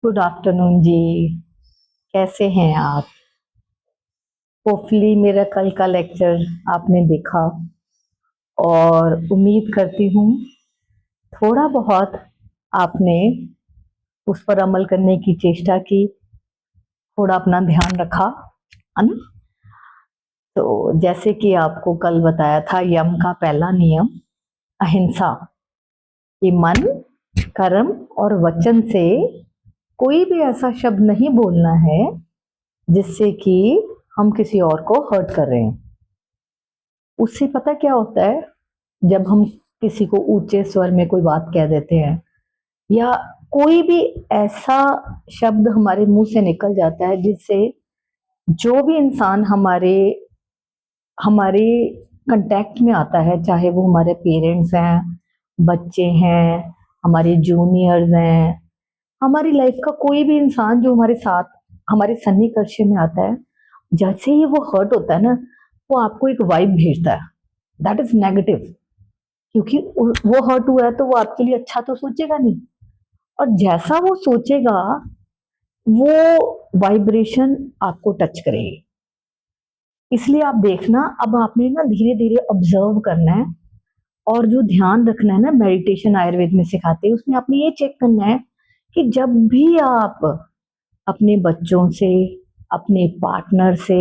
Good afternoon जी। कैसे हैं आप? होपफुली मेरा कल का लेक्चर आपने देखा और उम्मीद करती हूँ थोड़ा बहुत आपने उस पर अमल करने की चेष्टा की, थोड़ा अपना ध्यान रखा, है ना। तो जैसे कि आपको कल बताया था, यम का पहला नियम अहिंसा, कि मन, कर्म और वचन से कोई भी ऐसा शब्द नहीं बोलना है जिससे कि हम किसी और को हर्ट कर रहे हैं। उससे पता क्या होता है, जब हम किसी को ऊंचे स्वर में कोई बात कह देते हैं या कोई भी ऐसा शब्द हमारे मुंह से निकल जाता है जिससे जो भी इंसान हमारे हमारे कांटेक्ट में आता है, चाहे वो हमारे पेरेंट्स हैं, बच्चे हैं, हमारे जूनियर्स हैं, हमारी लाइफ का कोई भी इंसान जो हमारे साथ हमारे सन्निकर्ष में आता है, जैसे ही वो हर्ट होता है ना, वो आपको एक वाइब भेजता है, दैट इज नेगेटिव। क्योंकि वो हर्ट हुआ है तो वो आपके लिए अच्छा तो सोचेगा नहीं, और जैसा वो सोचेगा वो वाइब्रेशन आपको टच करेगी। इसलिए आप देखना, अब आपने ना धीरे धीरे ऑब्जर्व करना है, और जो ध्यान रखना है ना, मेडिटेशन आयुर्वेद में सिखाते हैं, उसमें आपने ये चेक करना है कि जब भी आप अपने बच्चों से, अपने पार्टनर से,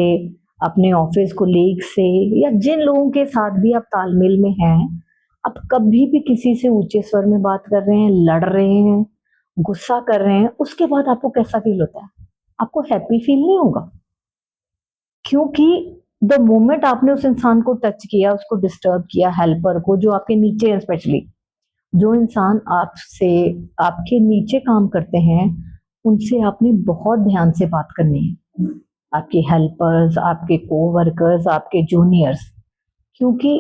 अपने ऑफिस कोलीग से या जिन लोगों के साथ भी आप तालमेल में हैं, आप कभी भी किसी से ऊंचे स्वर में बात कर रहे हैं, लड़ रहे हैं, गुस्सा कर रहे हैं, उसके बाद आपको कैसा फील होता है? आपको हैप्पी फील नहीं होगा। क्योंकि द मोमेंट आपने उस इंसान को टच किया, उसको डिस्टर्ब किया, हेल्पर को, जो आपके नीचे हैं, स्पेशली जो इंसान आपसे आपके नीचे काम करते हैं, उनसे आपने बहुत ध्यान से बात करनी है, आपके हेल्पर्स, आपके कोवर्कर्स, आपके जूनियर्स। क्योंकि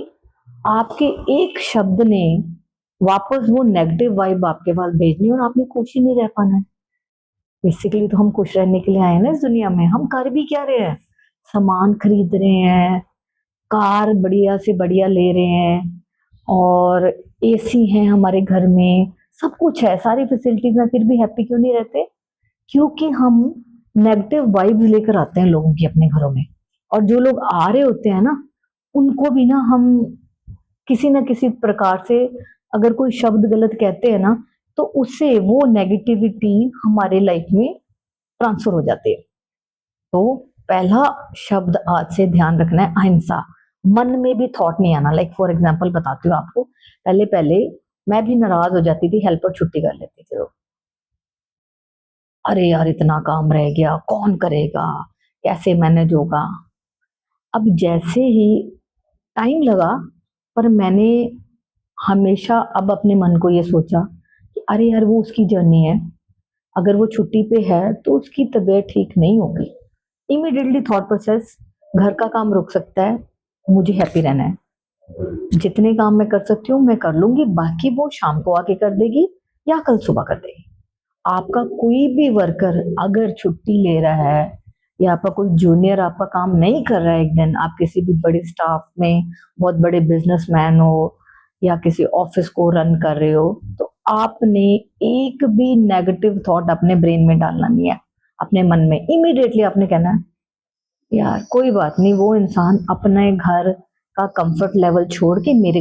आपके एक शब्द ने वापस वो नेगेटिव वाइब आपके पास भेजनी, और आपने खुश ही नहीं रह पाना है। बेसिकली तो हम खुश रहने के लिए आए हैं ना इस दुनिया में। हम कर भी क्या रहे हैं? सामान खरीद रहे हैं, कार बढ़िया से बढ़िया ले रहे हैं, और एसी है हमारे घर में, सब कुछ है, सारी फैसिलिटीज हैं, फिर भी हैप्पी क्यों नहीं रहते? क्योंकि हम नेगेटिव वाइब्स लेकर आते हैं लोगों की अपने घरों में। और जो लोग आ रहे होते हैं ना, उनको भी ना हम किसी ना किसी प्रकार से, अगर कोई शब्द गलत कहते हैं ना, तो उससे वो नेगेटिविटी हमारे लाइफ में ट्रांसफर हो जाती है। तो पहला शब्द आज से ध्यान रखना है, अहिंसा। मन में भी थॉट नहीं आना। लाइक फॉर एग्जाम्पल बताती हूँ आपको, पहले पहले मैं भी नाराज हो जाती थी, हेल्पर छुट्टी कर लेती थी तो, अरे यार इतना काम रह गया, कौन करेगा, कैसे मैनेज होगा। अब जैसे ही टाइम लगा, पर मैंने हमेशा अब अपने मन को ये सोचा कि अरे यार वो उसकी जर्नी है, अगर वो छुट्टी पे है तो उसकी तबीयत ठीक नहीं होगी। इमीडिएटली थॉट प्रोसेस, घर का काम रुक सकता है, मुझे हैप्पी रहना है, जितने काम मैं कर सकती हूँ मैं कर लूंगी, बाकी वो शाम को आके कर देगी या कल सुबह कर देगी। आपका कोई भी वर्कर अगर छुट्टी ले रहा है, या आपका कोई जूनियर आपका काम नहीं कर रहा है, एक दिन आप किसी भी बड़े स्टाफ में, बहुत बड़े बिजनेसमैन हो या किसी ऑफिस को रन कर रहे हो, तो आपने एक भी नेगेटिव थॉट अपने ब्रेन में डालना नहीं है। अपने मन में इमीडिएटली आपने कहना है, यार कोई बात नहीं, वो इंसान अपने घर का कंफर्ट लेवल छोड़ के मेरे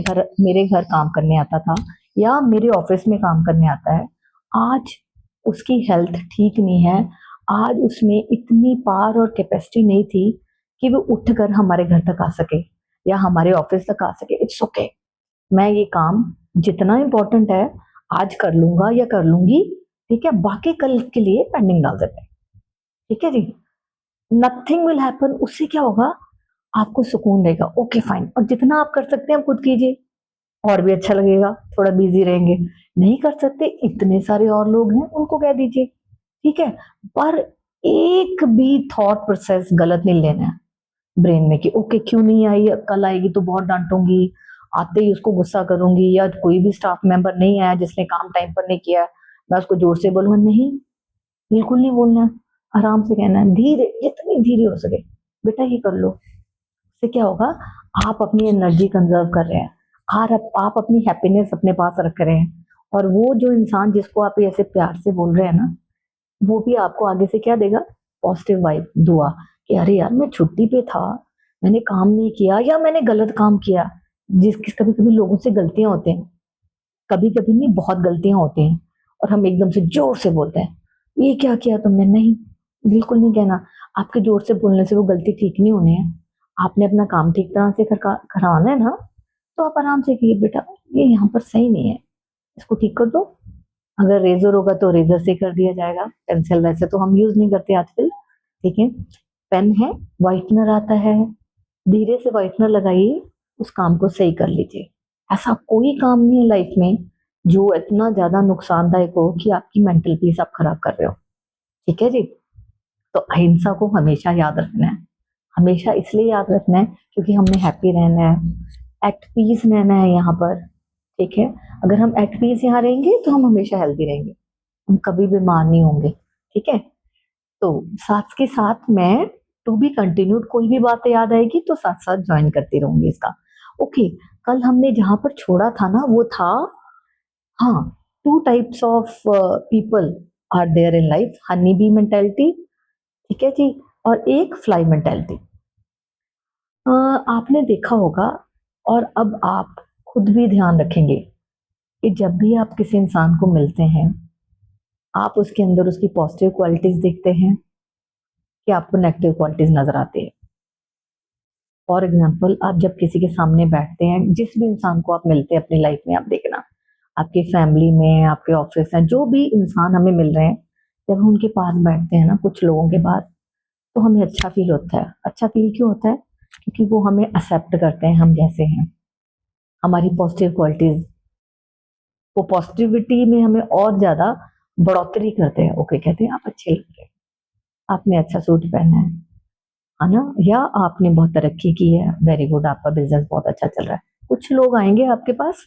घर काम करने आता था, या मेरे ऑफिस में काम करने आता है। आज उसकी हेल्थ ठीक नहीं है, आज उसमें इतनी पावर और कैपेसिटी नहीं थी कि वो उठकर हमारे घर तक आ सके या हमारे ऑफिस तक आ सके। इट्स ओके, मैं ये काम जितना इंपॉर्टेंट है आज कर लूंगा या कर लूंगी, ठीक है, बाकी कल के लिए पेंडिंग डाल देते हैं, ठीक है जी। Nothing will happen. उससे क्या होगा? आपको सुकून रहेगा, ओके फाइन, और जितना आप कर सकते हैं आप खुद कीजिए, और भी अच्छा लगेगा, थोड़ा बिजी रहेंगे। नहीं कर सकते, इतने सारे और लोग हैं, उनको कह दीजिए, ठीक है। पर एक भी थॉट प्रोसेस गलत नहीं लेना है ब्रेन में कि ओके क्यों नहीं आई, कल आएगी तो बहुत डांटूंगी, आते ही उसको गुस्सा करूंगी, या कोई भी स्टाफ मेंबर नहीं आया जिसने काम टाइम पर नहीं किया, मैं उसको जोर से बोलूंगा। नहीं, बिल्कुल नहीं बोलना है, आराम से कहना है, धीरे, जितनी धीरे हो सके, बेटा ये कर लो। इससे क्या होगा? आप अपनी एनर्जी कंजर्व कर रहे हैं, और आप अपनी हैप्पीनेस अपने पास रख रहे हैं, और वो जो इंसान जिसको आप ऐसे प्यार से बोल रहे हैं ना, वो भी आपको आगे से क्या देगा, पॉजिटिव वाइब, दुआ कि अरे यार मैं छुट्टी पे था, मैंने काम नहीं किया या मैंने गलत काम किया। कभी कभी लोगों से गलतियां होते हैं, कभी कभी नहीं, बहुत गलतियां होती हैं और हम एकदम से जोर से बोलते हैं ये क्या किया तुमने। नहीं, बिल्कुल नहीं कहना। आपके जोर से बोलने से वो गलती ठीक नहीं होनी है। आपने अपना काम ठीक तरह से कराना है ना, तो आप आराम से कहिए बेटा ये यहाँ पर सही नहीं है, इसको ठीक कर दो। अगर रेजर होगा तो रेजर से कर दिया जाएगा, पेंसिल वैसे तो हम यूज नहीं करते आजकल, ठीक है। पेन है, व्हाइटनर आता है, धीरे से व्हाइटनर लगाइए, उस काम को सही कर लीजिए। ऐसा कोई काम नहीं है लाइफ में जो इतना ज्यादा नुकसानदायक हो कि आपकी मेंटल पीस आप खराब कर रहे हो, ठीक है जी। तो अहिंसा को हमेशा याद रखना है, हमेशा इसलिए याद रखना है क्योंकि हमने हैप्पी रहना है, एट पीस रहना है यहाँ पर, ठीक है। अगर हम एट पीस यहाँ रहेंगे तो हम हमेशा हेल्दी रहेंगे, हम कभी बीमार नहीं होंगे, ठीक है। तो साथ के साथ मैं टू बी कंटिन्यूड, कोई भी बातें याद आएगी तो साथ साथ ज्वाइन करती रहूंगी इसका। ओके, कल हमने जहां पर छोड़ा था ना वो था, हाँ, two types of people are there in life, honey bee mentality, ठीक है जी, और एक फ्लाई मेंटेलिटी। आपने देखा होगा, और अब आप खुद भी ध्यान रखेंगे कि जब भी आप किसी इंसान को मिलते हैं, आप उसके अंदर उसकी पॉजिटिव क्वालिटीज देखते हैं कि आपको नेगेटिव क्वालिटीज नजर आती है। फॉर एग्जाम्पल, आप जब किसी के सामने बैठते हैं, जिस भी इंसान को आप मिलते हैं अपनी लाइफ में, आप देखना आपकी फैमिली में, आपके ऑफिस में, जो भी इंसान हमें मिल रहे हैं, जब हम उनके पास बैठते हैं ना कुछ लोगों के पास, तो हमें अच्छा फील होता है। अच्छा फील क्यों होता है? क्योंकि वो हमें एक्सेप्ट करते हैं हम जैसे हैं, हमारी पॉजिटिव क्वालिटीज, वो पॉजिटिविटी में हमें और ज्यादा बढ़ोतरी करते हैं। ओके, कहते हैं आप अच्छे लग रहे हैं, आपने अच्छा सूट पहना है ना, या आपने बहुत तरक्की की है, वेरी गुड, आपका बिजनेस बहुत अच्छा चल रहा है। कुछ लोग आएंगे आपके पास,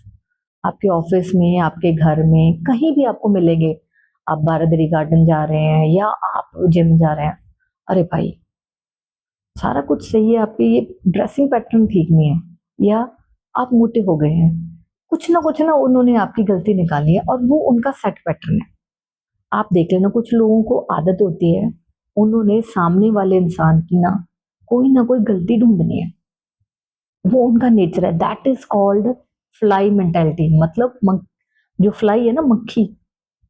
आपके ऑफिस में, आपके घर में, कहीं भी आपको मिलेंगे। आप बारादरी गार्डन जा रहे हैं या आप जिम जा रहे हैं, अरे भाई सारा कुछ सही है, आपकी ये ड्रेसिंग पैटर्न ठीक नहीं है, या आप मोटे हो गए हैं, कुछ ना उन्होंने आपकी गलती निकाली है और वो उनका सेट पैटर्न है। आप देख लेना, कुछ लोगों को आदत होती है, उन्होंने सामने वाले इंसान की ना कोई गलती ढूंढनी है, वो उनका नेचर है। That is called fly mentality. मतलब जो फ्लाई है ना, मक्खी,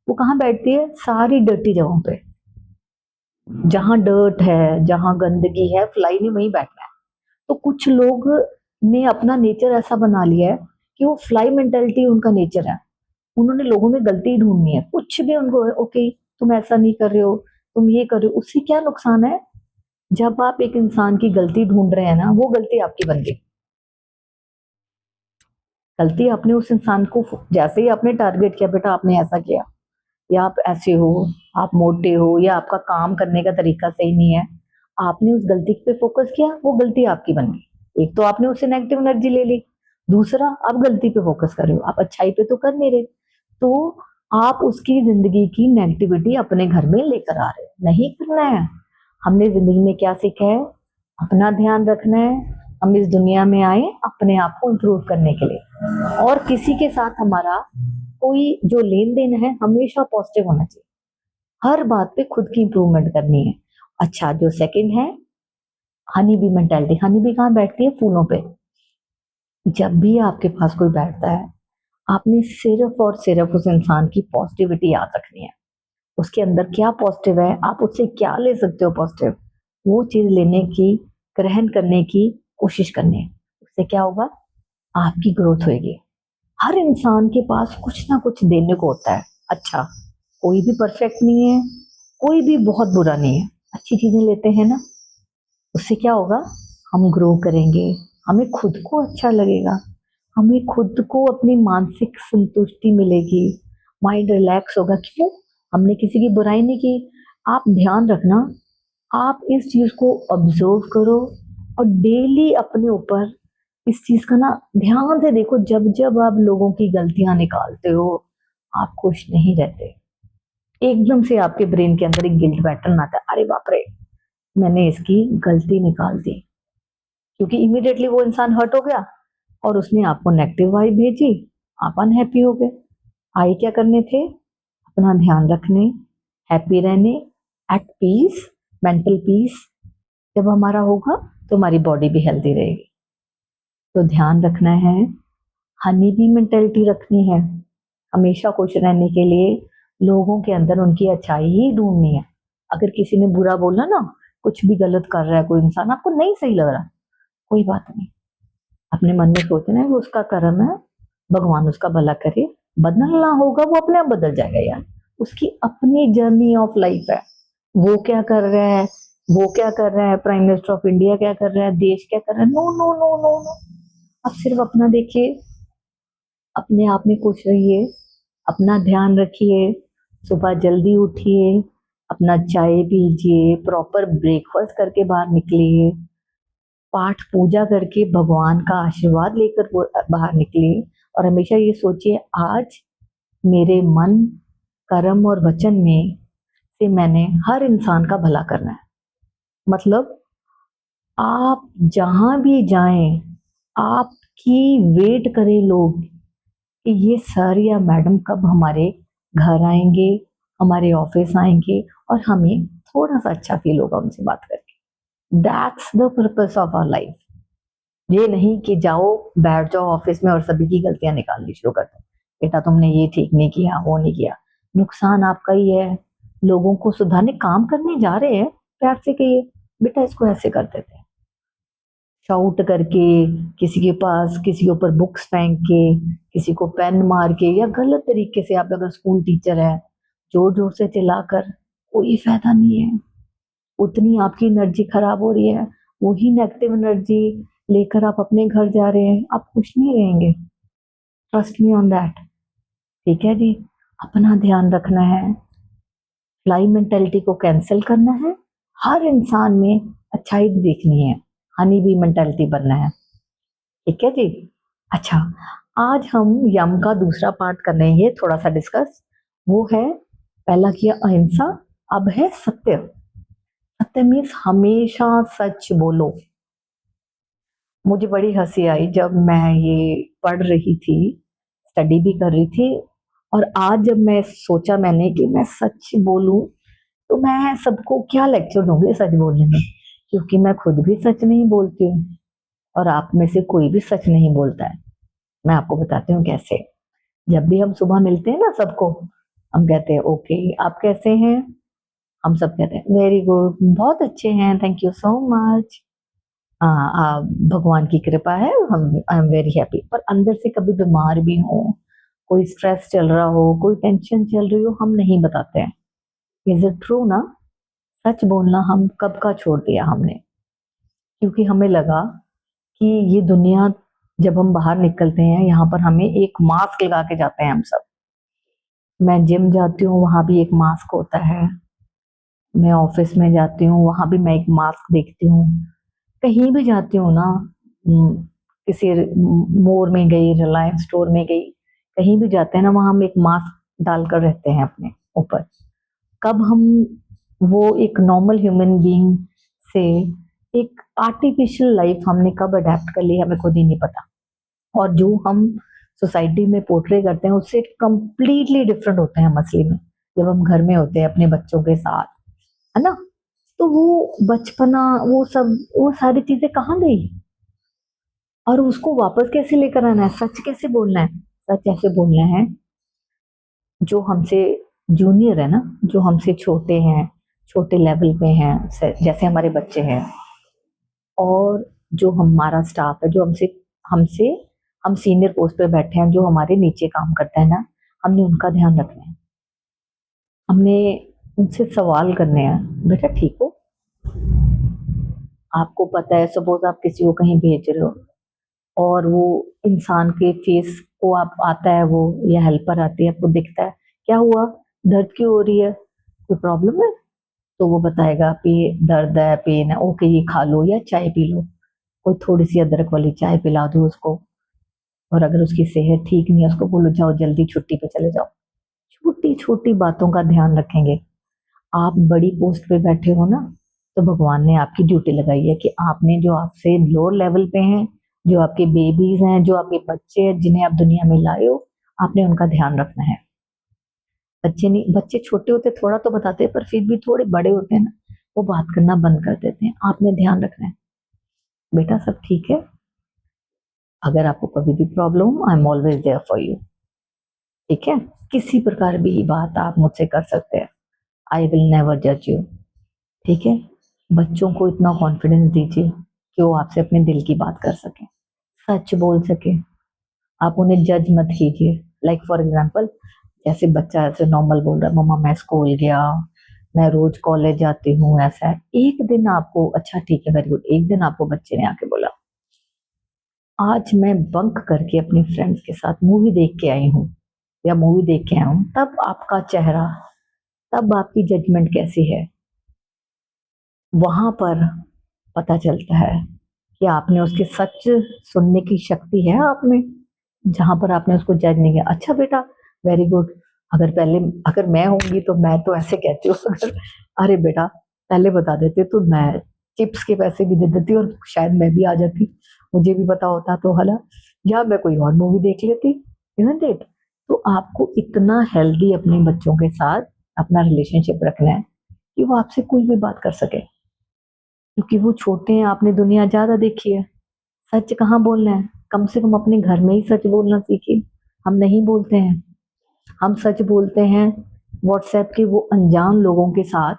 वो कहाँ बैठती है? सारी डर्टी जगहों पे, जहां डर्ट है, जहां गंदगी है, फ्लाई ने वहीं बैठना है। तो कुछ लोग ने अपना नेचर ऐसा बना लिया है कि वो फ्लाई मेंटेलिटी उनका नेचर है। उन्होंने लोगों में गलती ढूंढनी है, कुछ भी उनको ओके तुम ऐसा नहीं कर रहे हो, तुम ये कर रहे हो, उससे क्या नुकसान है? जब आप एक इंसान की गलती ढूंढ रहे हैं ना, वो गलती आपकी बन गई। गलती आपने उस इंसान को, जैसे ही आपने टारगेट किया बेटा आपने ऐसा किया, या आप ऐसे हो, आप मोटे हो, या आपका काम करने का तरीका सही नहीं है, आपने उस गलती पे फोकस किया, वो गलती आपकी बन गई। एक तो आपने उससे नेगेटिव एनर्जी ले ली, दूसरा आप गलती पे फोकस कर रहे हो, आप अच्छाई पे तो कर नहीं रहे। तो आप उसकी जिंदगी की नेगेटिविटी अपने घर में लेकर आ रहे हो, नहीं करना है। हमने जिंदगी में क्या सीखा है? अपना ध्यान रखना है। हम इस दुनिया में आए अपने आप को इम्प्रूव करने के लिए, और किसी के साथ हमारा कोई जो लेन देन है हमेशा पॉजिटिव होना चाहिए। हर बात पे खुद की इंप्रूवमेंट करनी है। अच्छा, जो सेकंड है Honey bee mentality. Honey bee कहाँ बैठती है? फूलों पे। जब भी आपके पास कोई बैठता है, आपने सिर्फ और सिर्फ उस इंसान की पॉजिटिविटी याद रखनी है। उसके अंदर क्या पॉजिटिव है, आप उससे क्या ले सकते हो पॉजिटिव, वो चीज लेने की, ग्रहण करने की कोशिश करनी है। उससे क्या होगा? आपकी ग्रोथ होगी। हर इंसान के पास कुछ ना कुछ देने को होता है। अच्छा, कोई भी परफेक्ट नहीं है, कोई भी बहुत बुरा नहीं है। अच्छी चीजें लेते हैं ना, उससे क्या होगा? हम ग्रो करेंगे, हमें खुद को अच्छा लगेगा, हमें खुद को अपनी मानसिक संतुष्टि मिलेगी, माइंड रिलैक्स होगा। क्यों? हमने किसी की बुराई नहीं की। आप ध्यान रखना, आप इस चीज को ऑब्जर्व करो और डेली अपने ऊपर इस चीज का ना ध्यान से देखो। जब जब आप लोगों की गलतियां निकालते हो, आप खुश नहीं रहते। एकदम से आपके ब्रेन के अंदर एक गिल्ट पैटर्न आता है, अरे बाप रे मैंने इसकी गलती निकाल दी, क्योंकि इमीडिएटली वो इंसान हर्ट हो गया और उसने आपको नेगेटिव वाइब भेजी, आप अनहैप्पी हो गए। आए क्या करने थे? अपना ध्यान रखने, हैप्पी रहने, एट पीस, मेंटल पीस जब हमारा होगा तो हमारी बॉडी भी हेल्दी रहेगी। तो ध्यान रखना है, हनी भी मेंटेलिटी रखनी है, हमेशा खुश रहने के लिए लोगों के अंदर उनकी अच्छाई ही ढूंढनी है। अगर किसी ने बुरा बोला ना, कुछ भी गलत कर रहा है कोई इंसान, आपको नहीं सही लग रहा, कोई बात नहीं, अपने मन में सोचना है वो उसका कर्म है, भगवान उसका भला करे, बदलना होगा वो अपने आप बदल जाएगा यार, उसकी अपनी जर्नी ऑफ लाइफ है। वो क्या कर रहा है, वो क्या कर रहा है, प्राइम मिनिस्टर ऑफ इंडिया क्या कर रहा है, देश क्या कर रहा है, no no no no no, आप सिर्फ अपना देखिए, अपने आप में खुश रहिए, अपना ध्यान रखिए, सुबह जल्दी उठिए, अपना चाय पीजिए, प्रॉपर ब्रेकफास्ट करके बाहर निकलिए, पाठ पूजा करके भगवान का आशीर्वाद लेकर बाहर निकलिए, और हमेशा ये सोचिए आज मेरे मन, कर्म और वचन में से मैंने हर इंसान का भला करना है। मतलब आप जहां भी जाएं, आपकी वेट करें लोग कि ये सर या मैडम कब हमारे घर आएंगे, हमारे ऑफिस आएंगे, और हमें थोड़ा सा अच्छा फील होगा उनसे बात करके। That's the purpose of our life. ये नहीं कि जाओ बैठ जाओ ऑफिस में और सभी की गलतियां निकालनी शुरू कर दो, बेटा तुमने ये ठीक नहीं किया, वो नहीं किया, नुकसान आपका ही है। लोगों को सुधारने, काम करने जा रहे हैं, प्यार से कहिए बेटा इसको ऐसे कर देते हैं, शाउट करके, किसी के पास, किसी के ऊपर बुक्स फेंक के, किसी को पेन मार के, या गलत तरीके से, आप अगर स्कूल टीचर है जोर जोर से चिल्लाकर, कोई फायदा नहीं है, उतनी आपकी एनर्जी खराब हो रही है, वही नेगेटिव एनर्जी लेकर आप अपने घर जा रहे हैं, आप खुश नहीं रहेंगे। Trust me on that. ठीक है जी, अपना ध्यान रखना है, फ्लाई मेंटेलिटी को कैंसिल करना है, हर इंसान में अच्छाई भी देखनी है, हनी बी मेंटेलिटी बनना है। ठीक है जी। अच्छा, आज हम यम का दूसरा पार्ट कर रहे हैं, थोड़ा सा डिस्कस। वो है, पहला किया अहिंसा, अब है सत्य। सत्य मीन्स हमेशा सच बोलो। मुझे बड़ी हंसी आई जब मैं ये पढ़ रही थी, स्टडी भी कर रही थी, और आज जब मैं सोचा मैंने कि मैं सच बोलूं, तो मैं सबको क्या लेक्चर दूंगी सच बोलने में, क्योंकि मैं खुद भी सच नहीं बोलती हूँ, और आप में से कोई भी सच नहीं बोलता है। मैं आपको बताती हूँ कैसे। जब भी हम सुबह मिलते हैं ना सबको, हम कहते हैं ओके आप कैसे हैं, हम सब कहते हैं वेरी गुड, बहुत अच्छे हैं, थैंक यू सो मच, भगवान की कृपा है, हम आई एम वेरी हैप्पी। पर अंदर से कभी बीमार भी हो, कोई स्ट्रेस चल रहा हो, कोई टेंशन चल रही हो, हम नहीं बताते हैं। इज इट ट्रू ना? सच बोलना हम कब का छोड़ दिया हमने, क्योंकि हमें लगा कि ये दुनिया, जब हम बाहर निकलते हैं यहाँ पर हमें एक मास्क लगा के जाते हैं हम सब। मैं जिम जाती हूँ, वहां भी एक मास्क होता है, मैं ऑफिस में जाती हूँ, वहां भी मैं एक मास्क देखती हूँ, कहीं भी जाती हूँ ना, किसी मोर में गई, रिलायंस स्टोर में गई, कहीं भी जाते हैं ना, वहां हम एक मास्क डालकर रहते हैं अपने ऊपर। कब हम वो एक नॉर्मल ह्यूमन बीइंग से एक आर्टिफिशियल लाइफ हमने कब अडेप्ट कर ली, हमें खुद ही नहीं पता। और जो हम सोसाइटी में पोर्ट्रे करते हैं उससे कंप्लीटली डिफरेंट होते हैं हम असली में, जब हम घर में होते हैं अपने बच्चों के साथ, है ना। तो वो बचपना, वो सब, वो सारी चीजें कहाँ गई, और उसको वापस कैसे लेकर आना है, सच कैसे बोलना है। सच ऐसे बोलना है, जो हमसे जूनियर है ना, जो हमसे छोटे हैं, छोटे लेवल पे हैं, जैसे हमारे बच्चे हैं, और जो हमारा स्टाफ है, जो हमसे हमसे हम सीनियर पोस्ट पे बैठे हैं, जो हमारे नीचे काम करते हैं ना, हमने उनका ध्यान रखना है। हमने उनसे सवाल करने हैं, बेटा ठीक हो, आपको पता है सपोज आप किसी को कहीं भेज रहे हो, और वो इंसान के फेस को आप आता है वो, या हेल्पर आती है, आपको दिखता है, क्या हुआ, दर्द क्यों हो रही है, कोई प्रॉब्लम है, तो वो बताएगा पे दर्द है, पेन है, ओके ये खा लो या चाय पी लो, कोई थोड़ी सी अदरक वाली चाय पिला दो उसको, और अगर उसकी सेहत ठीक नहीं है उसको बोलो जाओ जल्दी छुट्टी पे चले जाओ। छोटी छोटी बातों का ध्यान रखेंगे। आप बड़ी पोस्ट पे बैठे हो ना, तो भगवान ने आपकी ड्यूटी लगाई है कि आपने, जो आपसे लोअर लेवल पे हैं, जो आपके बेबीज हैं, जो आपके बच्चे हैं जिन्हें आप दुनिया में लाए हो, आपने उनका ध्यान रखना है। बच्चे नहीं, बच्चे छोटे होते थोड़ा तो बताते हैं, पर फिर भी थोड़े बड़े होते हैं ना, वो बात करना बंद कर देते हैं। आपने ध्यान रखना है, बेटा सब ठीक है, अगर आपको कभी भी problem, I am always there for you. ठीक है, किसी प्रकार भी बात आप मुझसे कर सकते हैं, आई विल नेवर जज यू। ठीक है, बच्चों को इतना कॉन्फिडेंस दीजिए कि वो आपसे अपने दिल की बात कर सके, सच बोल सके। आप उन्हें जज मत कीजिए। लाइक फॉर एग्जाम्पल, जैसे बच्चा ऐसे नॉर्मल बोल रहा है, मम्मा मैं स्कूल गया, मैं रोज कॉलेज जाती हूँ, ऐसा है। एक दिन आपको, अच्छा ठीक है वेरी गुड, एक दिन आपको बच्चे ने आके बोला आज मैं बंक करके अपनी फ्रेंड्स के साथ मूवी देख के आई हूँ या मूवी देख के आया हूँ, तब आपका चेहरा, तब आपकी जजमेंट कैसी है, वहां पर पता चलता है कि आपने उसके सच सुनने की शक्ति है आप में, जहां पर आपने उसको जज नहीं किया। अच्छा बेटा वेरी गुड, अगर पहले, अगर मैं होंगी तो मैं तो ऐसे कहती हूँ, अगर अरे बेटा पहले बता देते तो मैं चिप्स के पैसे भी दे देती और शायद मैं भी आ जाती, मुझे भी पता होता तो हला, या मैं कोई और मूवी देख लेती, इजंट इट। तो आपको इतना हेल्दी अपने बच्चों के साथ अपना रिलेशनशिप रखना है कि वो आपसे कोई भी बात कर सके, क्योंकि वो छोटे हैं, आपने दुनिया ज्यादा देखी है। सच कहाँ बोलना है, कम से कम अपने घर में ही सच बोलना सीखिए। हम नहीं बोलते हैं, हम सच बोलते हैं व्हाट्सएप के वो अनजान लोगों के साथ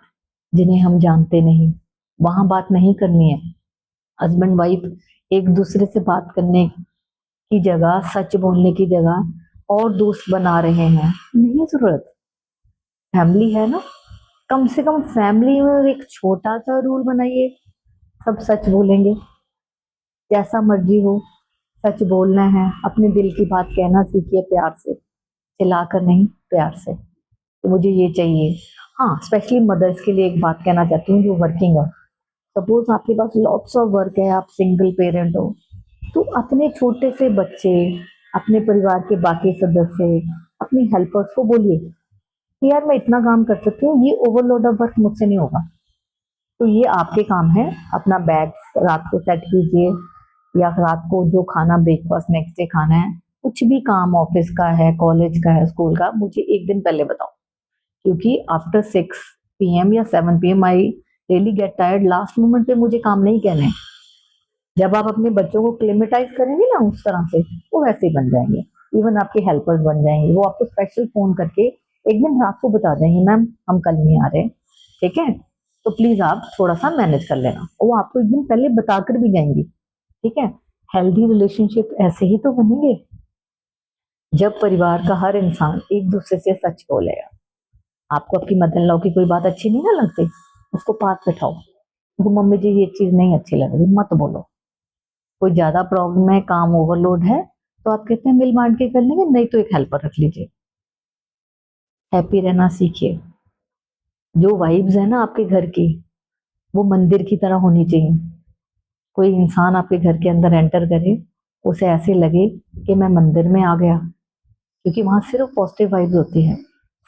जिन्हें हम जानते नहीं, वहां बात नहीं करनी है। हस्बैंड वाइफ एक दूसरे से बात करने की जगह, सच बोलने की जगह और दोस्त बना रहे हैं, नहीं जरूरत। फैमिली है ना, कम से कम फैमिली में एक छोटा सा रूल बनाइए, सब सच बोलेंगे, जैसा मर्जी हो, सच बोलना है, अपने दिल की बात कहना सीखिए प्यार से, चिल्लाकर नहीं, प्यार से कि मुझे ये चाहिए। हाँ, स्पेशली मदर्स के लिए एक बात कहना चाहती हूँ जो वर्किंग है। सपोज आपके पास लॉट्स ऑफ वर्क है, आप सिंगल पेरेंट हो, तो अपने छोटे से बच्चे, अपने परिवार के बाकी सदस्य, अपनी हेल्पर्स को बोलिए कि यार मैं इतना काम कर सकती हूँ, ये ओवरलोड ऑफ वर्क मुझसे नहीं होगा, तो ये आपके काम है। अपना बैग रात को सेट कीजिए, या रात को जो खाना ब्रेकफास्ट नेक्स्ट डे खाना है, कुछ भी काम ऑफिस का है, कॉलेज का है, स्कूल का, मुझे एक दिन पहले बताओ, क्योंकि आफ्टर 6 PM या 7 PM I really get tired, last moment पे मुझे काम नहीं कहने। जब आप अपने बच्चों को क्लेमेटाइज करेंगे ना उस तरह से, वो वैसे ही बन जाएंगे, इवन आपके हेल्पर्स बन जाएंगे। वो आपको स्पेशल फोन करके एक दिन रात को बता देंगे मैम हम कल नहीं आ रहे, ठीक है, तो प्लीज आप थोड़ा सा मैनेज कर लेना, और वो आपको एक दिन पहले बताकर भी जाएंगी। ठीक है, हेल्दी रिलेशनशिप ऐसे ही तो बनेंगे जब परिवार का हर इंसान एक दूसरे से सच बोलेगा। आपको आपकी मदर इन लॉ की कोई बात अच्छी नहीं ना लगती, उसको पास बैठाओ, वो मम्मी जी ये चीज नहीं अच्छी लग रही, मत बोलो। कोई ज्यादा प्रॉब्लम है, काम ओवरलोड है, तो आप कहते हैं मिल बांट के कर लेंगे, नहीं तो एक हेल्पर रख लीजिए। हैप्पी रहना सीखिए। जो वाइब्स है ना आपके घर की, वो मंदिर की तरह होनी चाहिए। कोई इंसान आपके घर के अंदर एंटर करे, उसे ऐसे लगे कि मैं मंदिर में आ गया, क्योंकि वहां सिर्फ पॉजिटिव वाइब्स होती है,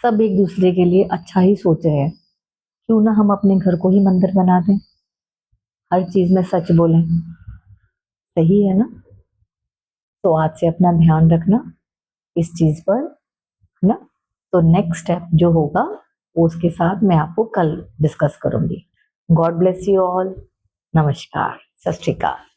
सब एक दूसरे के लिए अच्छा ही सोच रहे हैं। क्यों ना हम अपने घर को ही मंदिर बना दें, हर चीज में सच बोलें, सही है ना। तो आज से अपना ध्यान रखना इस चीज पर, है ना। तो नेक्स्ट स्टेप जो होगा वो उसके साथ मैं आपको कल डिस्कस करूंगी। God bless you all. नमस्कार, सत श्री अकाल।